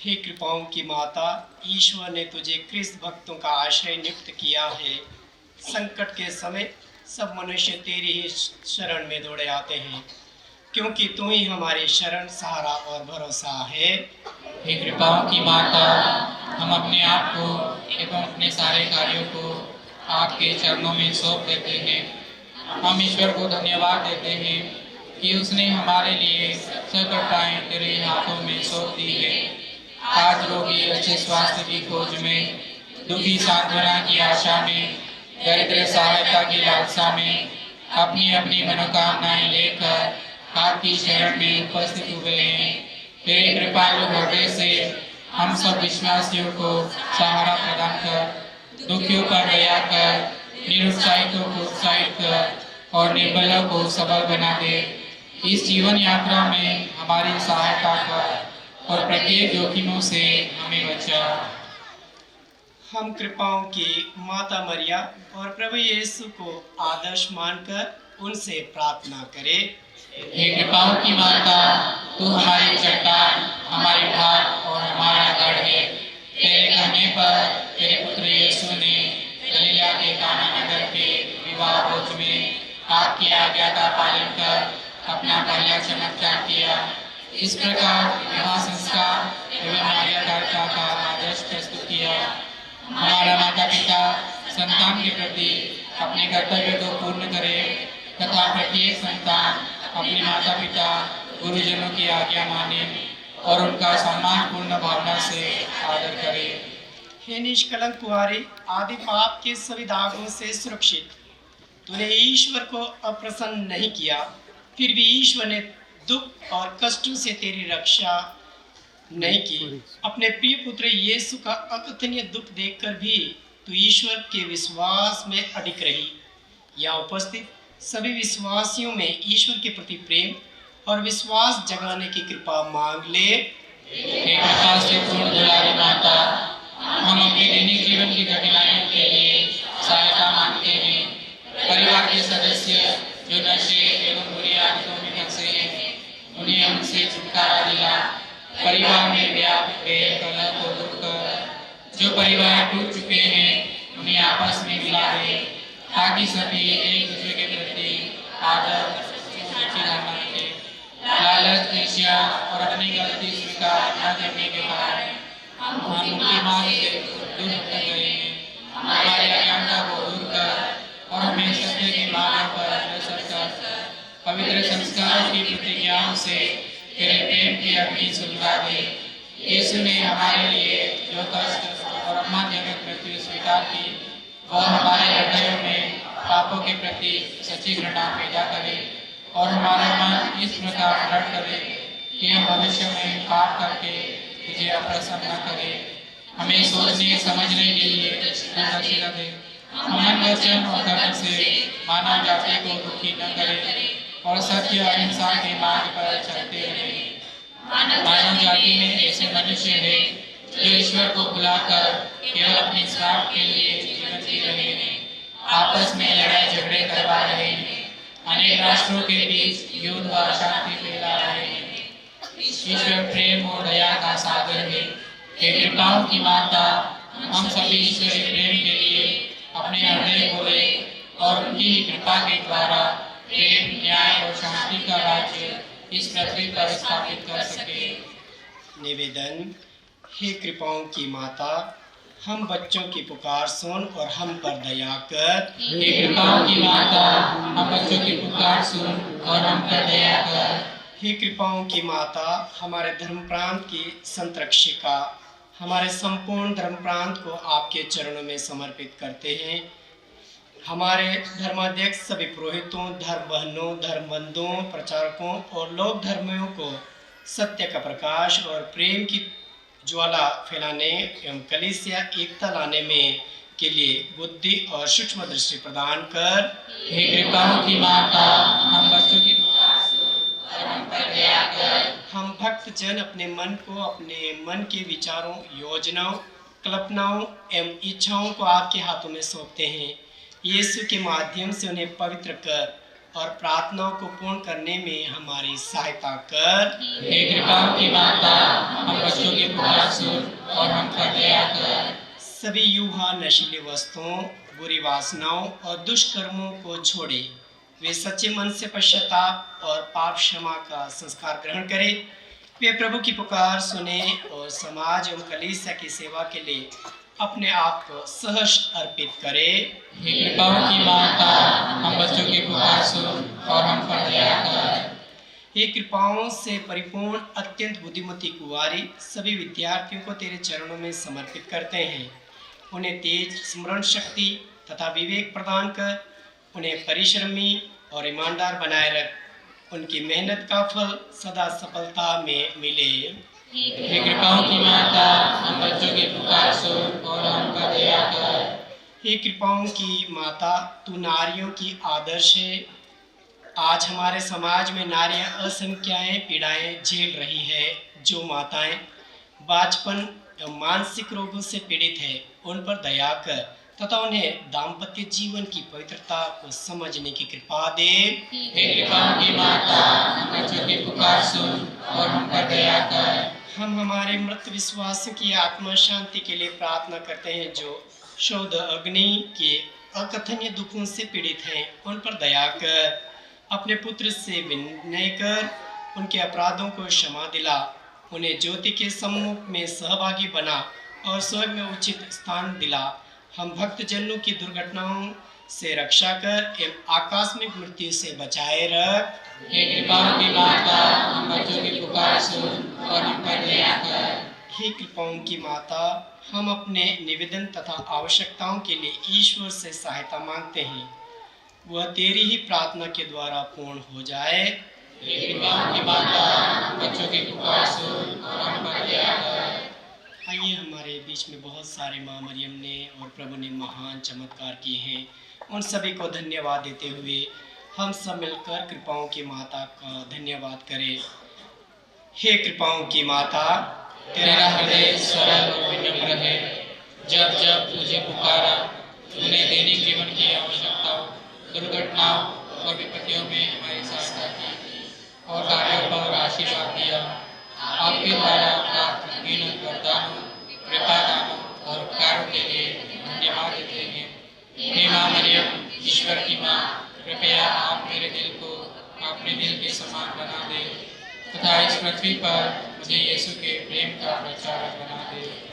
हे कृपाओं की माता, ईश्वर ने तुझे क्रिस्त भक्तों का आश्रय नियुक्त किया है। संकट के समय सब मनुष्य तेरी ही शरण में दौड़े आते हैं, क्योंकि तू ही हमारी शरण, सहारा और भरोसा है। हे कृपाओं की माता, हम अपने आप को एवं अपने सारे कार्यों को आपके चरणों में सौंप देते हैं। हम ईश्वर को धन्यवाद देते हैं कि उसने हमारे लिए सब कटाएं तेरे हाथों में सौंप दी है। आज रोगी अच्छे स्वास्थ्य की खोज में, दुखी सांत्वना की आशा में, दरिद्र सहायता की लालसा में अपनी अपनी मनोकामनाएं लेकर आपकी शरण में उपस्थित हुए हैं। तेरे कृपालु हृदय से हम सब विश्वासियों को सहारा प्रदान कर, दुखियों पर दया कर, निरुत्साहितों को उत्साहित कर और निर्बलों को सबल बना दे। इस जीवन यात्रा में हमारी सहायता कर और प्रत्येक जोखिमों से हमें बचा। हम कृपाओं की माता मरिया और प्रभु यीशु को आदर्श मानकर उनसे प्रार्थना करें। हे कृपाओं की माता, तू हमारी चट्टान, हमारी ढाल और हमारा गढ़ है। तेरे कहने पर तेरे पुत्र यीशु ने गलीला के काना नगर के विवाह भोज में आपकी आज्ञा का पालन कर अपना पहला चमत्कार किया। इस प्रकार विवाह संस्कार एवं आज्ञाकारिता का आदर्श प्रस्तुत किया। हमारा माता पिता संतान के प्रति अपने कर्तव्य को पूर्ण करे तथा प्रत्येक संतान अपने माता पिता गुरुजनों की आज्ञा माने और उनका सम्मानपूर्ण भावना से आदर करे। हे निष्कलंक कुंवारी, आदि पाप के सभी दागों से सुरक्षित, तूने ईश्वर को अप्रसन्न नहीं किया, फिर भी ईश्वर ने दुख और कष्टों से तेरी रक्षा नहीं की। अपने प्रिय पुत्र यीशु का अकथनीय दुख देखकर भी तू ईश्वर के विश्वास में अडिग रही। यहाँ उपस्थित सभी विश्वासियों में ईश्वर के प्रति प्रेम और विश्वास जगाने की कृपा मांग ले। हे कृपा से पूर्ण दुलारी माता, हम अपने दैनिक जीवन की कठिनाइयों के लिए सहायता मांगते हैं। परिवार के सदस्य जो नशे एवं बुरी आदतों में फंसे हैं, उन्हें उनसे छुटकारा दिला। परिवार में व्याप्त कलह को दूर कर जो परिवार टूट चुके हैं, उन्हें आपस में मिला दे, ताकि सभी एक दूसरे के प्रति आदर अच्छी धारणा रखें। लालच, ईर्ष्या और अपनी गलती स्वीकार न करने के कारण हम मुक्ति मार्ग से दूर भटक गए हैं। हमारी अज्ञानता को दूर कर और हमें सत्य के मार्ग पर अग्रसर कर पवित्र संस्कारों की प्रतिज्ञाओं से तेरे प्रेम की अग्नि सुलगा दे। यीशु ने हमारे लिए जो कष्ट और अपमानजनक मृत्यु स्वीकार की, वह हमारे हृदयों में पापों के प्रति सच्ची घृणा पैदा करे और हमारा मन इस प्रकार दृढ़ करे कि हम भविष्य में पाप करके तुझे अप्रसन्न न करें। हमें सोचने समझने के लिए दूरदर्शिता दे। हम मन, वचन और कर्म से मानव जाति को दुखी न करें और सत्य अहिंसा के मार्ग पर चलते रहें। मानव जाति में ऐसे मनुष्य हैं जो ईश्वर को भुलाकर केवल अपने स्वार्थ के लिए जीवन जी रहे हैं, आपस में लड़ाई झगड़े करवा रहे हैं, अनेक राष्ट्रों के बीच युद्ध व अशांति फैला रहे हैं। ईश्वर प्रेम और दया का सागर है। हे कृपाओं की माता, हम सभी ईश्वरीय प्रेम के लिए अपने हृदय खोले और उनकी ही कृपा के द्वारा प्रेम, न्याय और शांति का राज्य इस पृथ्वी पर स्थापित कर सके। निवेदन। हे कृपाओं की माता, हम बच्चों की पुकार सुन और हम पर दया कर। हे कृपाओं की माता, हम बच्चों की पुकार सुन और हम पर दया कर। हे कृपाओं की माता, हमारे धर्म प्रांत की संरक्षिका, हमारे संपूर्ण धर्म प्रांत को आपके चरणों में समर्पित करते हैं। हमारे धर्माध्यक्ष सभी पुरोहितों, धर्म बहनों, धर्म बंधुओं, प्रचारकों और लोक धर्मियों को सत्य का प्रकाश और प्रेम की ज्वाला फैलाने एवं कलीसिया एकता लाने में के लिए बुद्धि और सूक्ष्म दृष्टि प्रदान कर। हे कृपाओं की माता, हम बच्चों की पुकार सुन और हम पर दया कर। हम भक्त जन अपने मन को, अपने मन के विचारों, योजनाओं, कल्पनाओं एवं इच्छाओं को आपके हाथों में सौंपते हैं। यीशु के माध्यम से उन्हें पवित्र कर और प्रार्थनाओं को पूर्ण करने में हमारी सहायता कर। हे कृपाओं की माता, हम बच्चों की पुकार सुन और हम पर दया कर। सभी युवा नशीली वस्तुओं, बुरी वासनाओं और दुष्कर्मों को छोड़े, वे सच्चे मन से पश्चाताप और पाप क्षमा का संस्कार ग्रहण करें। वे प्रभु की पुकार सुने और समाज एवं कलीसिया की सेवा के लिए अपने आप को सहर्ष अर्पित करें। हे कृपाओं की माता, हम बच्चों की पुकार सुन और हम पर दया कर। हे कृपाओं से परिपूर्ण अत्यंत बुद्धिमती कुंवारी, सभी विद्यार्थियों को तेरे चरणों में समर्पित करते हैं। उन्हें तेज स्मरण शक्ति तथा विवेक प्रदान कर, उन्हें परिश्रमी और ईमानदार बनाए रख। उनकी मेहनत का फल सदा सफलता में मिले। हे कृपाओं की माता, हम बच्चों की पुकार सुन और हम पर दया कर। हे कृपाओं की माता, तू नारियों की आदर्श है। आज हमारे समाज में नारियां असंख्याएं पीड़ाएं झेल रही है। जो माताएं बांझपन एवं मानसिक रोगों से पीड़ित है, उन पर दया कर तथा उन्हें दाम्पत्य जीवन की पवित्रता को समझने की कृपा दे। हे कृपाओं की माता, हम बच्चों की पुकार सुन और हम पर दया कर। हम हमारे मृत विश्वासियों की आत्मा शांति के लिए प्रार्थना करते हैं, जो शोध अग्नि के अकथनीय दुखों से पीड़ित हैं। उन पर दया कर। अपने पुत्र से विनय कर उनके अपराधों को क्षमा दिला। उन्हें ज्योति के सम्मुख में सहभागी बना और स्वर्ग में उचित स्थान दिला। हम भक्त जनों की दुर्घटनाओं से रक्षा कर एवं आकस्मिक मृत्यु से बचाए रख। हे कृपाओं की माता, हम बच्चों की पुकार सुन और हम पर दया कर। हे कृपाओं की माता, हम अपने निवेदन तथा आवश्यकताओं के लिए ईश्वर से सहायता मांगते हैं। वह तेरी ही प्रार्थना के द्वारा पूर्ण हो जाए। हे कृपाओं की माता, हम बच्चों की पुकार सुन और हम पर दया कर। आइए, हमारे बीच में बहुत सारे माँ मरियम ने और प्रभु ने महान चमत्कार किए हैं। उन सभी को धन्यवाद देते हुए हम सब मिलकर कृपाओं की माता का धन्यवाद करें। हे कृपाओं की माता, तेरा हृदय सरल और विनम्र है। जब जब तुझे पुकारा, तूने दैनिक जीवन की आवश्यकताओं, दुर्घटनाओं और विपत्तियों में हमारी सहायता की और कार्यों पर आशीर्वाद दिया। आपके द्वारा प्राप्त अनगिनत वरदानों, कृपा दानों और उपकारों के लिए धन्यवाद देते हैं। हे माँ मरियम, ईश्वर की माँ, कृपया आप मेरे दिल को अपने दिल के समान बना दे तथा इस पृथ्वी पर मुझे यीशु के प्रेम का प्रचारक बना दे।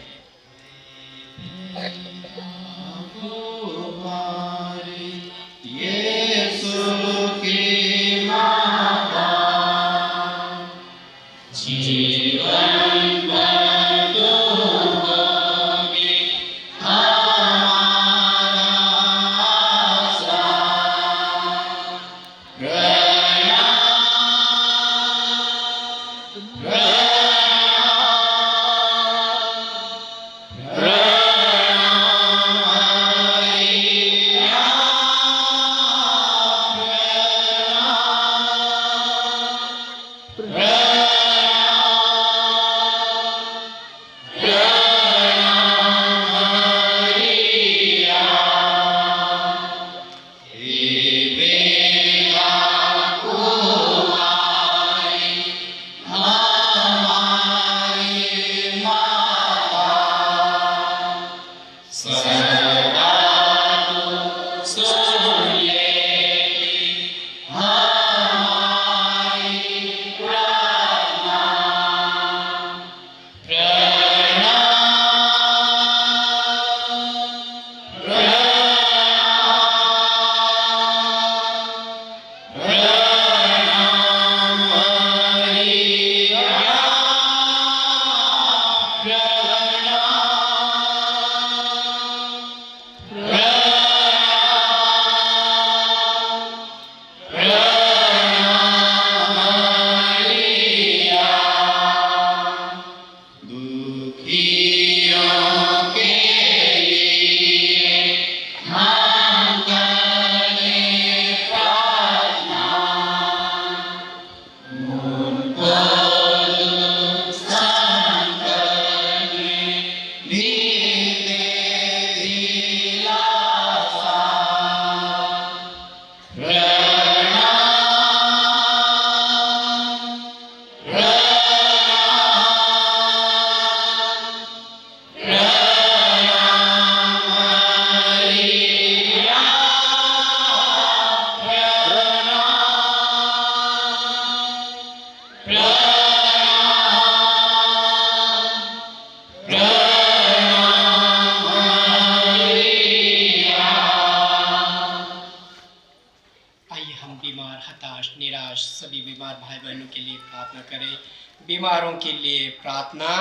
बीमारों के लिए प्रार्थना।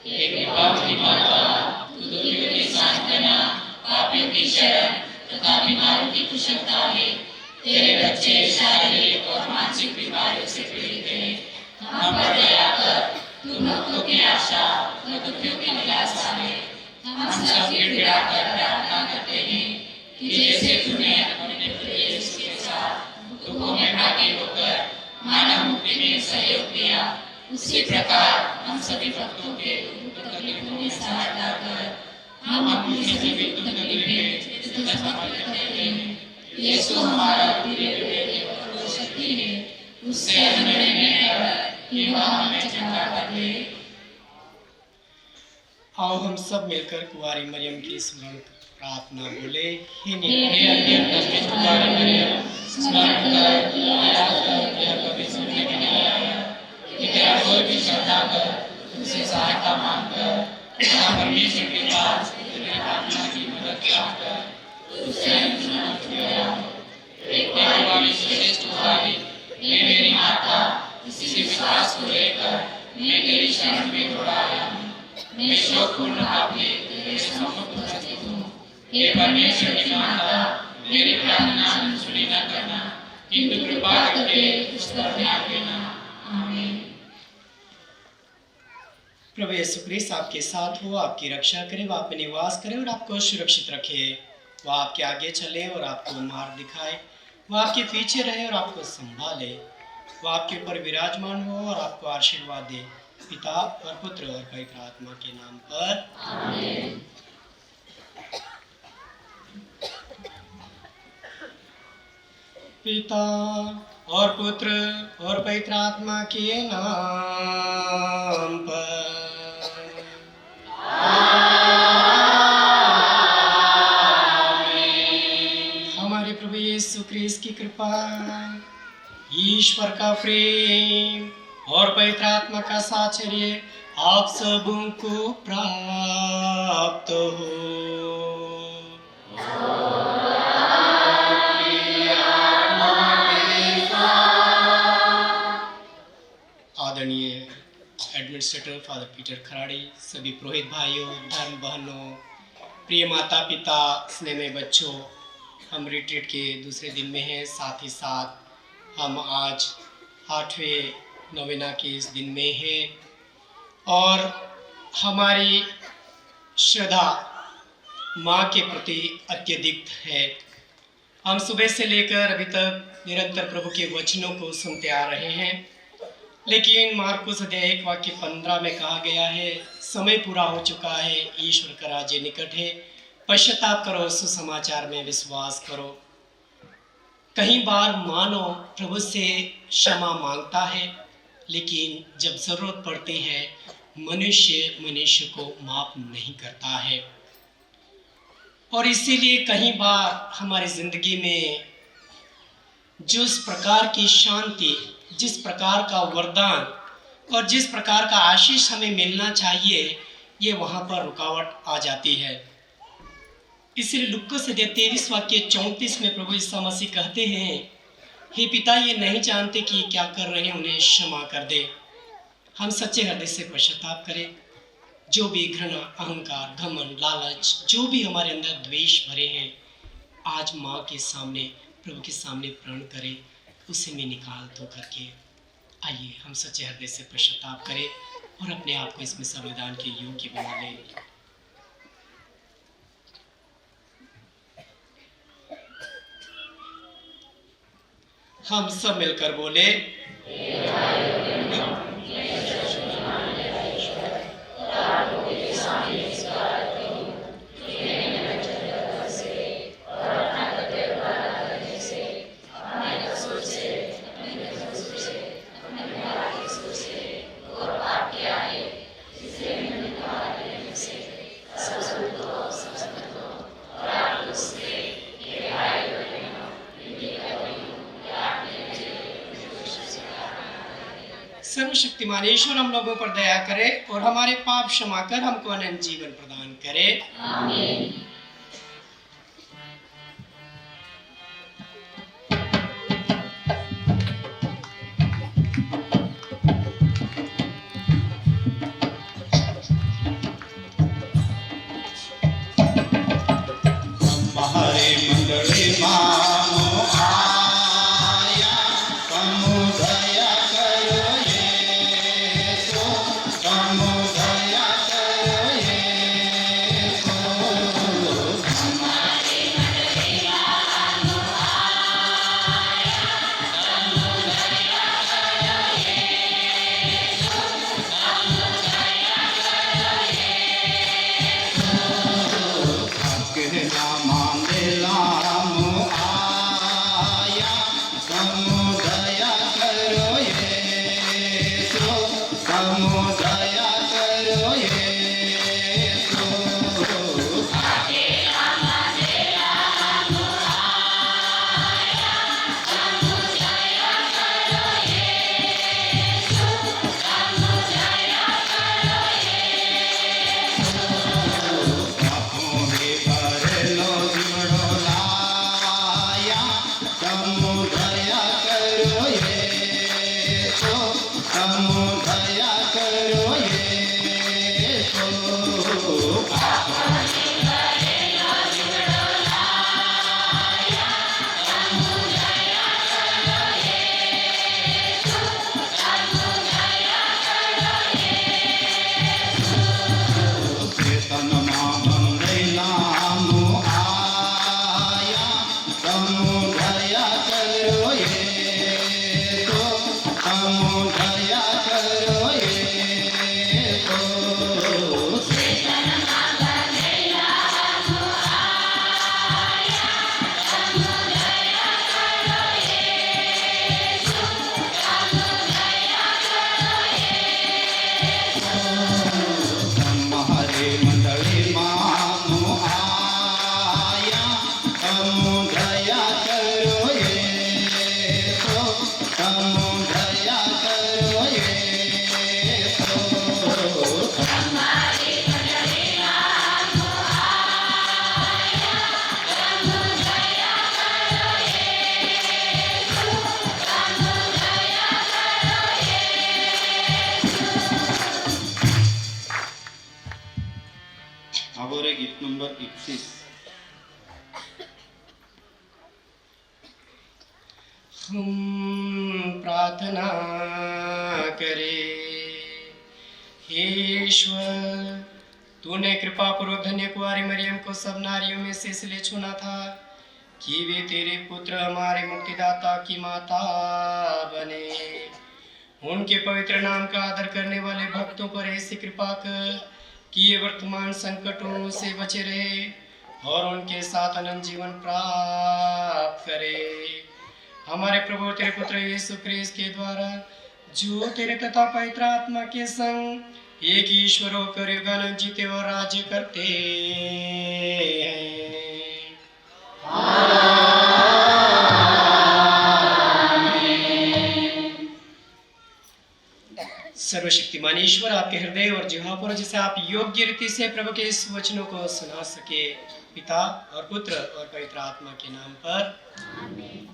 हे कृपा की माता, तू दुखियों की सांत्वना, पापियों की शरण तथा बीमारों की कुशलता है। तेरे बच्चे शारीरिक और मानसिक बीमारियों से पीड़ित हैं। हम पर दया कर, तू भक्तों की आशा और दुखियों की निराशा है। हम सब गिड़गिड़ा कर प्रार्थना करते हैं कि जैसे तूने अपने पुत्र यीशु के साथ दुखों में भागी होकर मानव मुक्ति में सहयोग दिया, उसी प्रकार हम सभी भक्तों के दुख तकलीफों में सहायता कर। हम अपनी सभी दुख तकलीफें तुझे समर्पित करते हैं। यीशु हमारा दिव्य बेटे और शक्ति है, उससे अनुग्रह कर कि वह हमें चंगा कर दे। आओ हम सब मिलकर कुंवारी मरियम की स्मरण प्रार्थना बोले। हे अत्यंत कष्टित कुंवारी मरियम, स्मरण कर कि आज तक यह कभी सुनने में नहीं आया कि तेरा कोई भी श्रद्धा कर तुझसे सहायता मांगकर तथा परमेश्वर के पास तेरी प्रार्थना की मदद चाहकर उससे अनुमति गया। एक देववाणी श्रेष्ठ कुंवारी, हे मेरी माता, इसी विश्वास को लेकर मैं तेरी शरण में दौड़ा आया हूँ। मैं शोकपूर्ण भाव में तेरे सम्मुख उपस्थित हूँ। हे परमेश्वर की माता, मेरी प्रार्थना अनसुनी न करना, किंतु कृपा करके उस पर ध्यान देना। आमीन। प्रभु यीशु क्रिस्त आपके साथ हो, आपकी रक्षा करे, वह आप पे निवास करे और आपको सुरक्षित रखे। वह आपके आगे चले और आपको मार्ग दिखाए, वह आपके पीछे रहे और आपको संभाले, वह आपके ऊपर विराजमान हो और आपको आशीर्वाद दे। पिता और पुत्र और पवित्र आत्मा के नाम पर आमीन। पिता और पुत्र और पवित्र आत्मा के नाम पर हमारे प्रभु यीशु क्रिस्त की कृपा, ईश्वर का प्रेम और पवित्र आत्मा का साचर्य आप सबों को प्राप्त हो। आदरणीय एडमिनिस्ट्रेटर फादर पीटर खराड़ी, सभी पुरोहित भाइयों, धर्म बहनों, प्रिय माता पिता, स्नेह में बच्चों, हम रिट्रीट के दूसरे दिन में हैं। साथ ही साथ हम आज 8वें नोवेना के इस दिन में हैं और हमारी श्रद्धा माँ के प्रति अत्यधिक है। हम सुबह से लेकर अभी तक निरंतर प्रभु के वचनों को सुनते आ रहे हैं, लेकिन मार्कुस अध्याय 1 वाक्य 15 में कहा गया है, समय पूरा हो चुका है, ईश्वर का राज्य निकट है, पश्चाताप करो, सुसमाचार में विश्वास करो। कई बार मानव प्रभु से क्षमा मांगता है, लेकिन जब जरूरत पड़ती है मनुष्य को माफ नहीं करता है। और इसीलिए कई बार हमारी जिंदगी में जिस प्रकार की शांति, जिस प्रकार का वरदान और जिस प्रकार का आशीष हमें मिलना चाहिए, ये वहाँ पर रुकावट आ जाती है। इसलिए लुक्कस अध्याय 23 वाक्य 34 में प्रभु यीशु मसीह कहते हैं, हे पिता, ये नहीं जानते कि क्या कर रहे हैं, उन्हें क्षमा कर दे। हम सच्चे हृदय से पश्चाताप करें। जो भी घृणा, अहंकार, घमंड, लालच, जो भी हमारे अंदर द्वेष भरे हैं, आज माँ के सामने, प्रभु के सामने प्रण करें, उसे में निकाल दो करके। आइए हम सच्चे हृदय से पश्चाताप करें और अपने आप को इसमें संविधान के योग्य बना लें। हम सब मिलकर बोले, सर्वशक्तिमान ईश्वर हम लोगों पर दया करे और हमारे पाप क्षमा कर हमको अनंत जीवन प्रदान करे। आमीन। गीत नंबर 21। हम प्रार्थना करें। हे ईश्वर, तूने कृपा पूर्वक धन्य कुंवारी मरियम को सब नारियों में से इसलिए चुना था कि वे तेरे पुत्र हमारे मुक्तिदाता की माता बने। उनके पवित्र नाम का आदर करने वाले भक्तों पर ऐसी कृपा कर कि ये वर्तमान संकटों से बचे रहे और उनके साथ अनंत जीवन प्राप्त करे। हमारे प्रभु तेरे पुत्र यीशु क्रिस्त के द्वारा, जो तेरे तथा पवित्र आत्मा के संग एक ही ईश्वर होकर युगान जीते और राज्य करते हैं। सर्वशक्तिमान ईश्वर आपके हृदय और जिह्वा पर, जिसे आप योग्य रीति से प्रभु के इस वचनों को सुना सके, पिता और पुत्र और पवित्र आत्मा के नाम पर आमीन।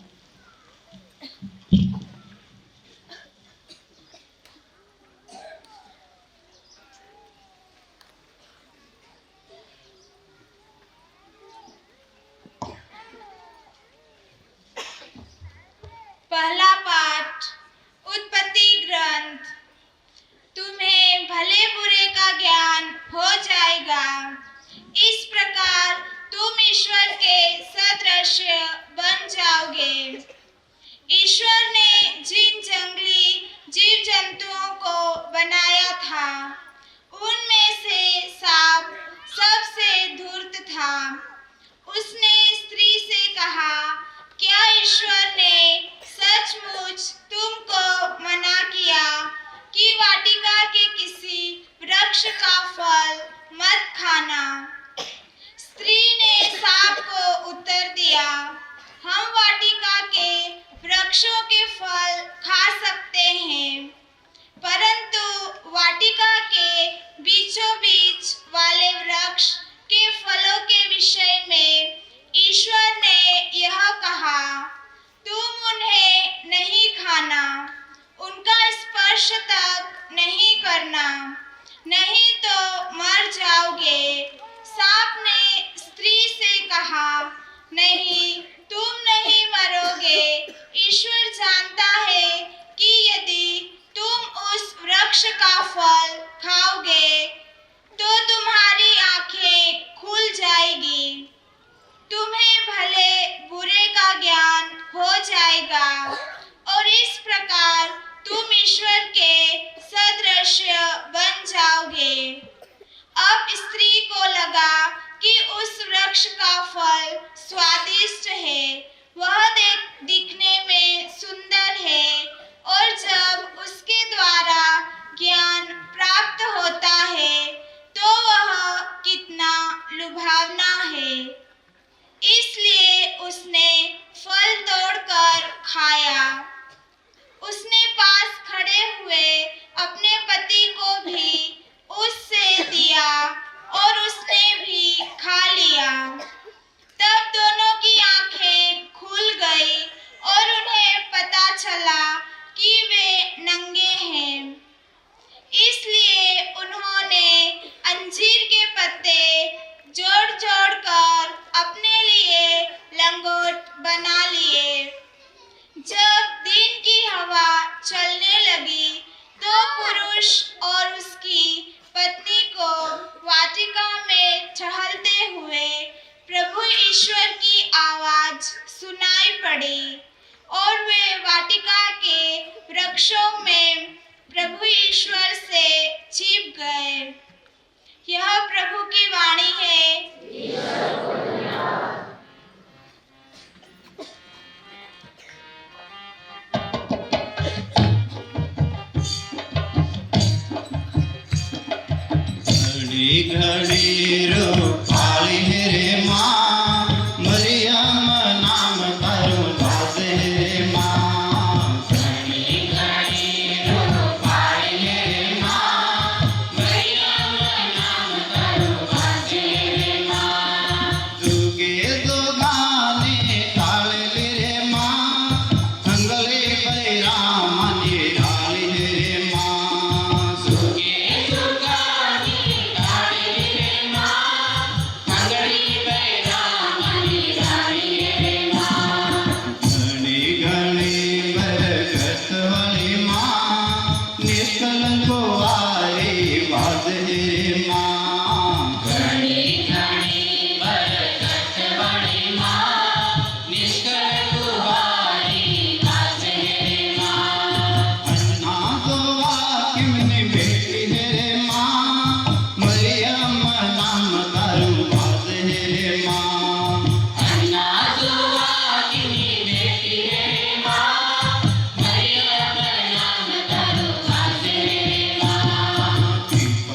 पहला पाठ उत्पत्ति ग्रंथ। तुम्हें भले बुरे का ज्ञान हो जाएगा, इस प्रकार तुम ईश्वर के सदृश बन जाओगे। ईश्वर ने जिन जंगली जीव जंतुओं को बनाया था, उनमें से सांप सबसे धूर्त था। उसने स्त्री से कहा, क्या ईश्वर ने सचमुच तुमको मना किया कि वाटिका के किसी वृक्ष का फल मत खाना? स्त्री ने सांप को उत्तर दिया, हम वाटिका के वृक्षों के फल खा सकते हैं, परंतु वाटिका के बीचों बीच वाले वृक्ष के फलों के विषय में ईश्वर ने यह कहा, तुम उन्हें नहीं खाना, उनका स्पर्श तक नहीं करना, नहीं तो मर जाओगे। सांप ने स्त्री से कहा, नहीं, तुम नहीं मरोगे। ईश्वर जानता है कि यदि तुम उस वृक्ष का फल खाओगे तो तुम्हारी आंखें खुल जाएगी, तुम्हें भले बुरे का ज्ञान हो जाएगा और इस प्रकार तुम ईश्वर के सदृश बन जाओगे। अब स्त्री को लगा कि उस वृक्ष का फल स्वादिष्ट है, वह दिखने में सुंदर है और जब उसके द्वारा ज्ञान प्राप्त होता है तो वह कितना लुभावना है। इसलिए उसने फल तोड़कर खाया। उसने पास खड़े हुए अपने पति को भी उससे दिया और उसने भी खा लिया। तब दोनों की आंखें खुल गई और उन्हें पता चला कि वे नंगे हैं। इसलिए उन्होंने अंजीर के पत्ते जोड़ जोड़ कर अपने लिए लंगोट बना लिए। जब दिन की हवा चलने लगी तो पुरुष और उसकी पत्नी को वाटिका में टहलते हुए प्रभु ईश्वर की आवाज सुनाई पड़ी और वे वाटिका के वृक्षों में प्रभु ईश्वर से छिप गए। यह प्रभु की वाणी है। घड़ी घड़ी रो काली रे माँ, मरियम नाम तारो बाजे रे माँ। घड़ी घड़ी रो काली रे माँ, मरियम नाम तारो बाजे रे माँ। दुगे दुगाने काले रे माँ, अंगले बैराम निराली रे माँ। दुगे दुगाने काले रे माँ, वाजे रे माँ घणी घणी बरकत वाली माँ निष्कल कुंवारी वाजे रे माँ अन्ना गोवा किमने बेटी रे माँ मरियम नाम तारू वाजे रे माँ अन्ना दुआ किनी बेटी रे माँ मरियम नाम तारू वाजे रे माँ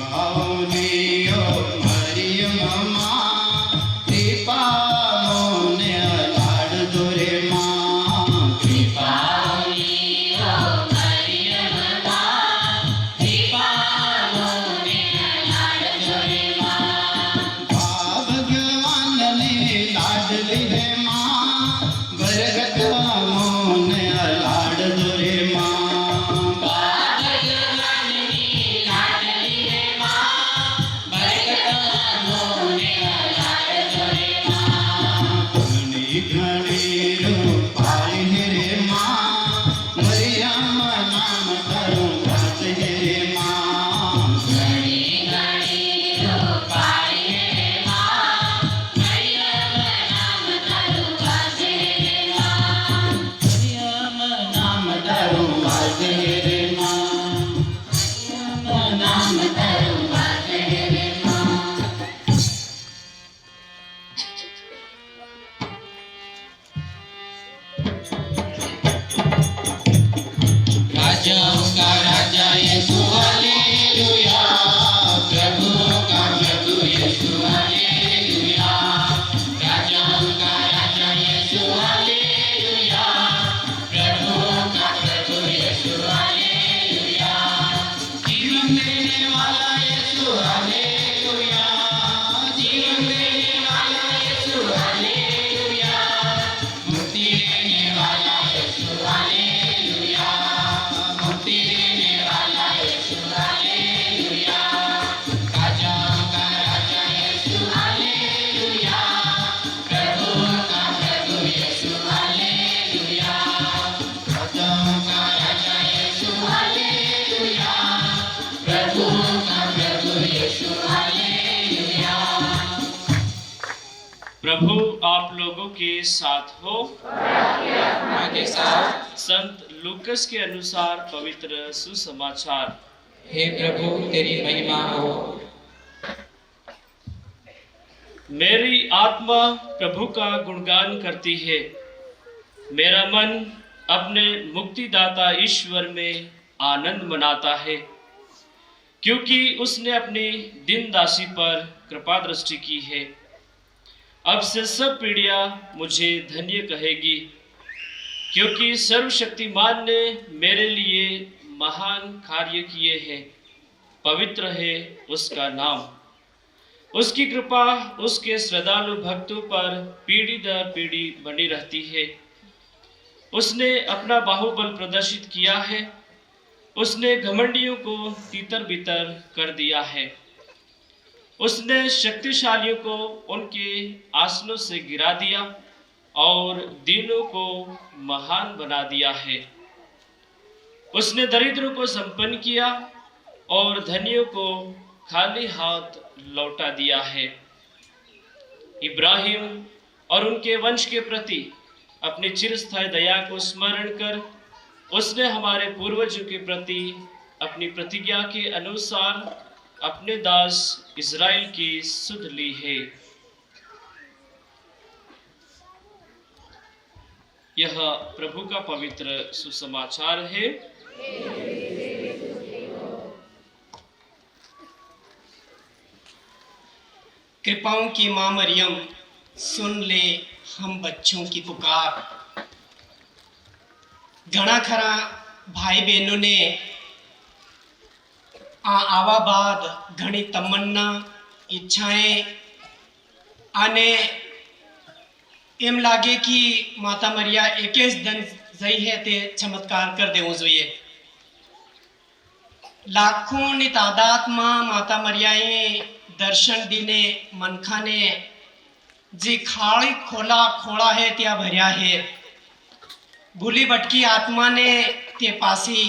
कृपाओनियो मरियम माँ कृपा मोने लाड दो रे माँ कृपाओनी ओ मरियम माँ कृपा मोने लाड जोरे माँ भगवान ने लाडली है माँ बरगत मोने लाड दो रे माँ भगवानी लाडली है माँ बरकत मोने लाड जोरे माँ घणी घणी रूपाली रे माँ मरियम नाम तारू वाजे रे माँ घणी घणी रूपाली रे माँ मरियम नाम तारू वाजे रे माँ मरियम नाम तारू वाजे रे माँ नाम तारू वाजे रे माँ राजाओं का राजा यीशु हालेलुया प्रभुओं का प्रभु यीशु हालेलुया राजाओं का राजा यीशु हालेलुया प्रभुओं का प्रभु यीशु हालेलुया जीवन देने वाला यीशु हालेलुया जीवन देने वाला यीशु हालेलुया मुक्ति देने वाला यीशु हालेलुया मुक्ति देने वाला यीशु हालेलुया राजाओं का राजा यीशु हालेलुया प्रभुओं का प्रभु यीशु हालेलुया राजाओं का राजा यीशु हालेलुया प्रभुओं का प्रभु यीशु हालेलुया प्रभु आप लोगों के साथ हो। आपके साथ संत लूकस के अनुसार पवित्र सुसमाचार। हे प्रभु तेरी महिमा हो मेरी आत्मा प्रभु का गुणगान करती है, मेरा मन अपने मुक्तिदाता ईश्वर में आनंद मनाता है, क्योंकि उसने अपनी दीन दासी पर कृपा दृष्टि की है। अब से सब पीढ़ियां मुझे धन्य कहेगी, क्योंकि सर्वशक्तिमान ने मेरे लिए महान कार्य किए हैं। पवित्र है उसका नाम, उसकी कृपा उसके श्रद्धालु भक्तों पर पीढ़ी दर पीढ़ी बनी रहती है। उसने अपना बाहुबल प्रदर्शित किया है, उसने घमंडियों को तीतर बितर कर दिया है। उसने शक्तिशालियों को उनके आसनों से गिरा दिया और दीनों को महान बना दिया है। उसने दरिद्रों को संपन्न किया और धनियों को खाली हाथ लौटा दिया है। इब्राहिम और उनके वंश के प्रति अपनी चिरस्थायी दया को स्मरण कर उसने हमारे पूर्वजों के प्रति अपनी प्रतिज्ञा के अनुसार अपने दास इज़राइल की सुध ली है। यह प्रभु का पवित्र सुसमाचार है। कृपाओं की माँ मरियम, सुन ले हम बच्चों की पुकार। घना खरा भाई बहनों ने आवा बाद घनी तमन्ना इच्छाएं आने एम लागे कि माता मरिया एकेज दिन जई है ते चमत्कार कर देवो જોઈએ। लाखों ની તાદાદમાં માતા મરિયાએ દર્શન દીને મનખાને જે ખાળી ખોલા ખોળા है त्या भर्या है। भूली भटकी आत्मा ने ते पासी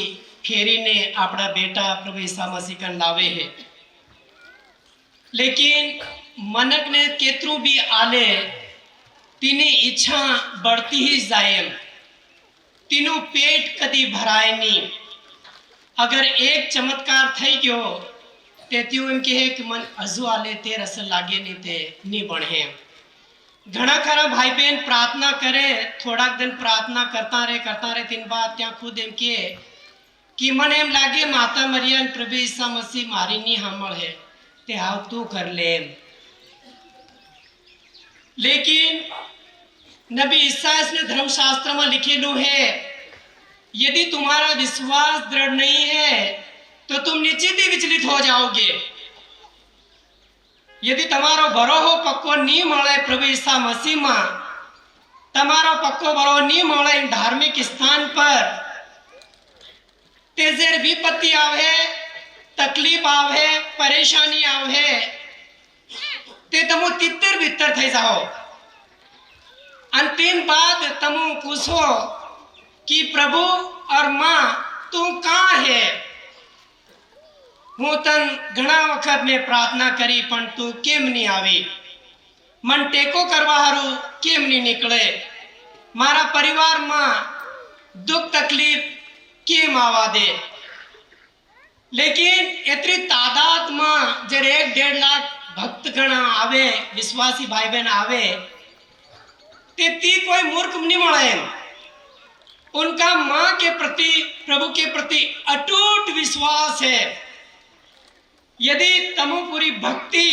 फेरी ने अपना बेटा प्रभु ईसा मसीह कन लावे है। लेकिन मनक ने केतरू भी आले तीनी इच्छा बढ़ती ही जाए, तीनों पेट कदी भराए नहीं। अगर एक चमत्कार थई गयो ते त्यों एम कहे कि मन अजू आले ते रस लागे नहीं ते नहीं बढ़े। घना खरा भाई बहन प्रार्थना करे, थोड़ा दिन प्रार्थना करता रहे तीन बात त्या खुद एम के कि मन एम लागे माता मरियम प्रभु ईसा मसीह मारी नहीं हमल है ते हाव तू कर ले। लेकिन नबी ईसाइस ने धर्मशास्त्र में लिखेलू है, यदि तुम्हारा विश्वास दृढ़ नहीं है तो तुम निश्चित ही विचलित हो जाओगे। यदि तमारो भरोहो पक्को नहीं मळे प्रभु ईसा मसीह में, तमारो पक्को भरो नहीं मळे धार्मिक स्थान पर, तेजेर विपत्ति आवे, तकलीफ आवे, परेशानी आवे, ते तमो तितर भीतर थई जाओ। अंतिम बात तमो पूछो कि प्रभु और मां तू कहाँ है? हूँ तन घना वक्त में प्रार्थना करी पण तू केम नहीं आवी, मन टेको करवा हारू केम नहीं निकले, मारा परिवार में दुख तकलीफ केम आवा दे। लेकिन इतनी तादाद में जब 1-1.5 लाख भक्त गण आवे, विश्वासी भाई बहन आवे, ते ती कोई मूर्ख नहीं मळे। उनका मां के प्रति, प्रभु के प्रति अटूट विश्वास है। यदि तमु पूरी भक्ति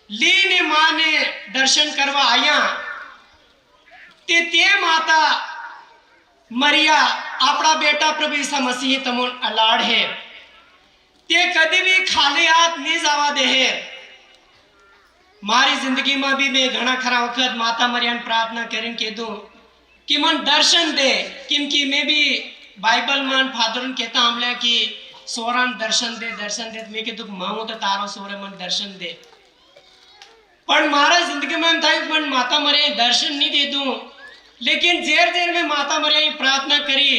लीने मां ने दर्शन करवा आया ते माता मरिया अपना बेटा प्रभु ईसा मसीह तमो अलाड़ है, ते कभी भी खाली हाथ नहीं जावा दे है। मारी जिंदगी में भी मैं घना खरा वक्त माता मरिया प्रार्थना करें के दूं कि मन दर्शन दे, क्योंकि मैं भी बाइबल मान फादर कहता हमले कि सोरन दर्शन दे मैं के दुख मांगू तो तारो सोरे मन दर्शन दे। पर मारा जिंदगी में था मन माता मरिया दर्शन नहीं दे दूं, लेकिन जेर जेर में माता मरिया प्रार्थना करी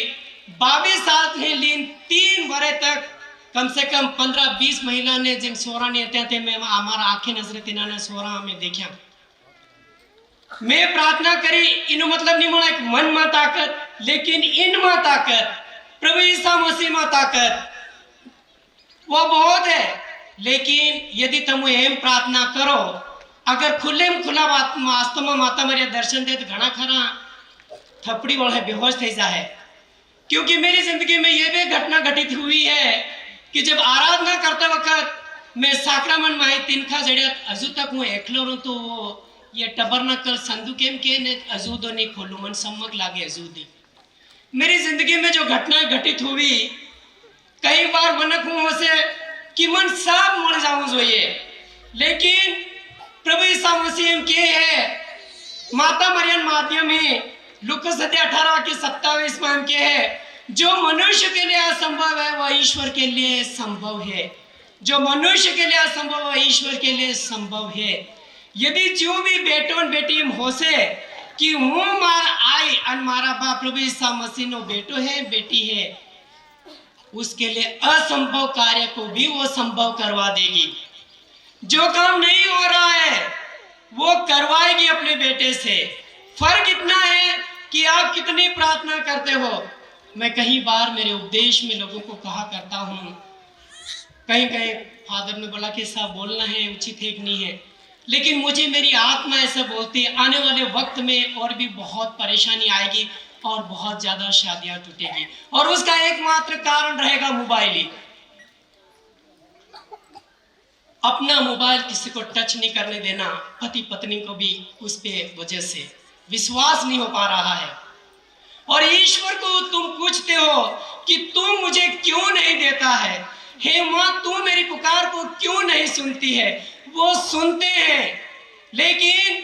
22 साल में लीन 3 बरे तक कम से कम 15-20 महिला ने जिन सोरा ने थे मैं हमारा आंखें नजर तिना ने सोरा हमें देखा। मैं प्रार्थना करी, इन मतलब नहीं बोला एक मन में ताकत, लेकिन इन में ताकत प्रभु ईसा मसीह में ताकत वो बहुत है। लेकिन यदि तुम एम प्रार्थना करो, अगर खुले में खुला वास्तव में माता मरिया दर्शन दे तो घना खरा थपड़ी वाला बेहोश थी जाए। क्योंकि मेरी जिंदगी में यह भी घटना घटित हुई है कि जब आराधना करते वक्त मैं साक्रामन में आई तिनखा जड़िया अजू तक हूँ एकलो रू, तो वो ये टबरनकल संदू केम के ने अजूदो नहीं खोलू, मन सम्मक लागे अजूदी। मेरी जिंदगी में जो घटना घटित हुई, कई बार मनक हूँ से कि मन सब मर जाऊं जोइए, लेकिन प्रभु ईसा मसीह के है माता मरियम माध्यम ही लूकास 18:27 में के है, जो मनुष्य के लिए असंभव है वह ईश्वर के लिए संभव है, जो मनुष्य के लिए असंभव है ईश्वर के लिए संभव है। यदि जो भी बेटों बेटी हो से कि हूँ मार आई अन मारा बाप प्रभु ईसा मसीह नो बेटो है बेटी है, उसके लिए असंभव कार्य को भी वो संभव करवा देगी। जो काम नहीं हो रहा है वो करवाएगी अपने बेटे से। फर्क इतना है कि आप कितनी प्रार्थना करते हो। मैं कई बार मेरे उपदेश में लोगों को कहा करता हूँ, कहीं कहीं फादर ने बोला कि ऐसा बोलना है उचित है कि नहीं है, लेकिन मुझे मेरी आत्मा ऐसा बोलती है आने वाले वक्त में और भी बहुत परेशानी आएगी और बहुत ज्यादा शादियां टूटेगी, और उसका एकमात्र कारण रहेगा मोबाइल ही। अपना मोबाइल किसी को टच नहीं करने देना, पति पत्नी को भी उस पे वजह से विश्वास नहीं हो पा रहा है। और ईश्वर को तुम पूछते हो कि तू मुझे क्यों नहीं देता है, हे माँ तू मेरी पुकार को क्यों नहीं सुनती है। वो सुनते हैं, लेकिन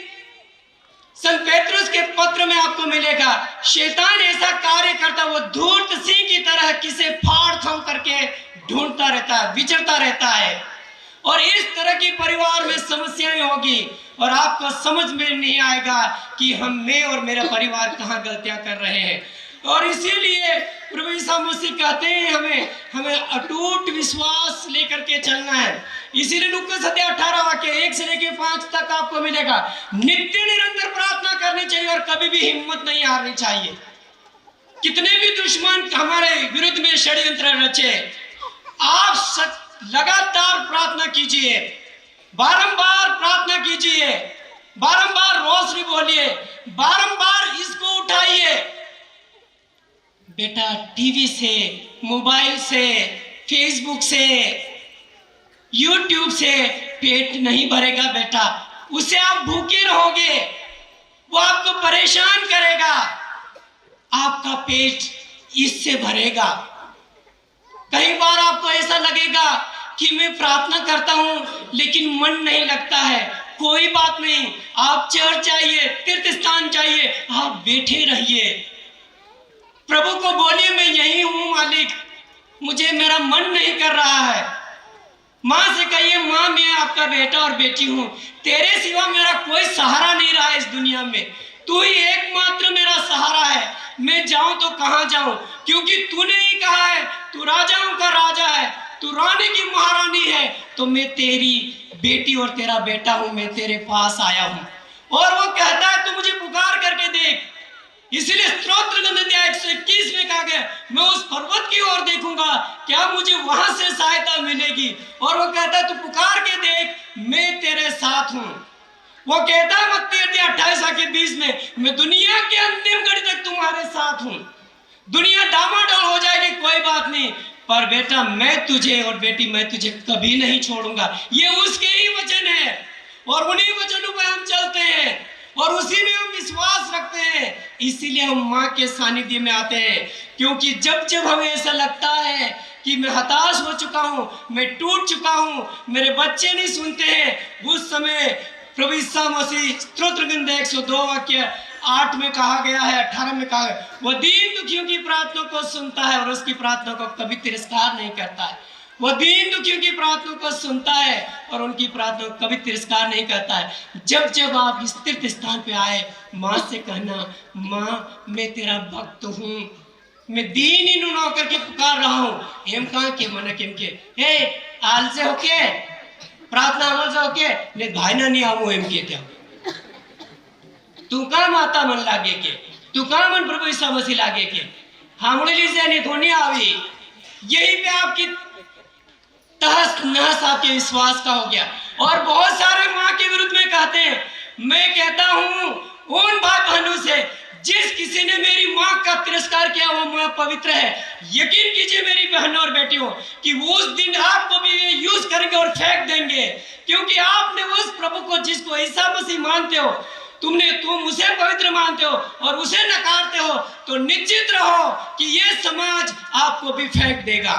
संत पेट्रुस के पत्र में आपको मिलेगा शैतान ऐसा कार्य करता, वो धूर्त सिंह की तरह किसे फाड़ खाओ करके ढूंढता रहता है, विचरता रहता है, और इस तरह की परिवार में समस्याएं होगी और आपको समझ में नहीं आएगा कि मैं और मेरा परिवार कहाँ गलतियां कर रहे हैं। और इसीलिए प्रभु ईसा मसीह कहते हैं हमें अटूट विश्वास लेकर के चलना है। इसीलिए लूका 18 वाक्य 1 से लेकर 5 तक आपको मिलेगा। नित्य निरंतर प्रार्थना करनी चाहिए और कभी भी हिम्मत नहीं हारनी चाहिए। कितने भी दुश्मन हमारे विरुद्ध में षड्यंत्र रचे, आप लगातार प्रार्थना कीजिए, बारंबार प्रार्थना कीजिए, बारंबार रोशनी बोलिए, बारंबार इसको उठाइए। बेटा टीवी से, मोबाइल से, फेसबुक से, यूट्यूब से पेट नहीं भरेगा बेटा, उसे आप भूखे रहोगे, वो आपको परेशान करेगा। आपका पेट इससे भरेगा। कई बार आपको ऐसा लगेगा कि मैं प्रार्थना करता हूं लेकिन मन नहीं लगता है। कोई बात नहीं, आप चर्च जाइए, तीर्थ स्थान जाइए, आप बैठे रहिए, प्रभु को बोलिए मैं यही हूं मालिक, मुझे मेरा मन नहीं कर रहा है। माँ से कहिए माँ मैं आपका बेटा और बेटी हूं, तेरे सिवा मेरा कोई सहारा नहीं रहा इस दुनिया में, तू ही एकमात्र मेरा सहारा है। मैं जाऊं तो कहां जाऊं, क्योंकि तूने ही कहा है तू राजाओं का राजा है, तू रानी की महारानी है, तो मैं तेरी बेटी और तेरा बेटा हूं, मैं तेरे पास आया हूं। और वो कहता है तू मुझे पुकार करके देख। इसलिए स्तोत्र ग्रंथ अध्याय 121 में कहा गया मैं उस पर्वत की ओर देखूंगा, क्या मुझे वहां से सहायता मिलेगी। और वो कहता है तू पुकार के देख, मैं तेरे साथ हूं। वो कहता है मत्ती 28:20 में मैं दुनिया के अंतिम घड़ी तक तुम्हारे साथ हूं। दुनिया डामाडोल हो जाएगी कोई बात नहीं, पर बेटा मैं तुझे और बेटी मैं तुझे कभी नहीं छोड़ूंगा। ये उसके ही वचन है और उन्हीं वचनों पर हम चलते हैं और उसी में हम विश्वास रखते हैं। इसीलिए हम माँ के सानिध्य में आते हैं, क्योंकि जब जब हमें ऐसा लगता है कि मैं हताश हो चुका हूँ, मैं टूट चुका हूँ, मेरे बच्चे नहीं सुनते हैं, उस समय प्रभु यीशु मसीह स्तोत्र ग्रंथ 102 वाक्य 8 में कहा गया है, 18 में कहा गया, वो दीन दुखियों की प्रार्थना को सुनता है और उसकी प्रार्थना को कभी तिरस्कार नहीं करता है। वो दीन दुखियों की प्रार्थना को सुनता है और उनकी प्रार्थना को कभी तिरस्कार नहीं करता है। जब जब आप इस तीर्थ स्थान पे आए, माँ से कहना माँ मैं तेरा भक्त हूँ, मैं दीन ही नुना करके पुकार रहा हूँ। एम कहाँ के मन के हे आल से होके प्रार्थना अमल से होके ने भाई ना नहीं आवो एम के क्या तू का माता मन लागे के, तू का मन प्रभु यीशु मसीह लागे के, हामुड़ी से नहीं धोनी आवी। यही पे आपकी तहस नहस आपके विश्वास का हो गया। और बहुत सारे माँ के विरुद्ध में कहते हैं, मैं कहता हूँ उन भाई बहनों से जिस किसी ने मेरी माँ का तिरस्कार किया वो माँ पवित्र है। यकीन कीजिए मेरी बहनों और बेटियों कि वो उस दिन आपको भी ये यूज करेंगे और फेंक देंगे, क्योंकि आपने उस प्रभु को जिसको ईसा मसीह मानते हो, तुम उसे पवित्र मानते हो और उसे नकारते हो, तो निश्चित रहो कि ये समाज आपको भी फेंक देगा।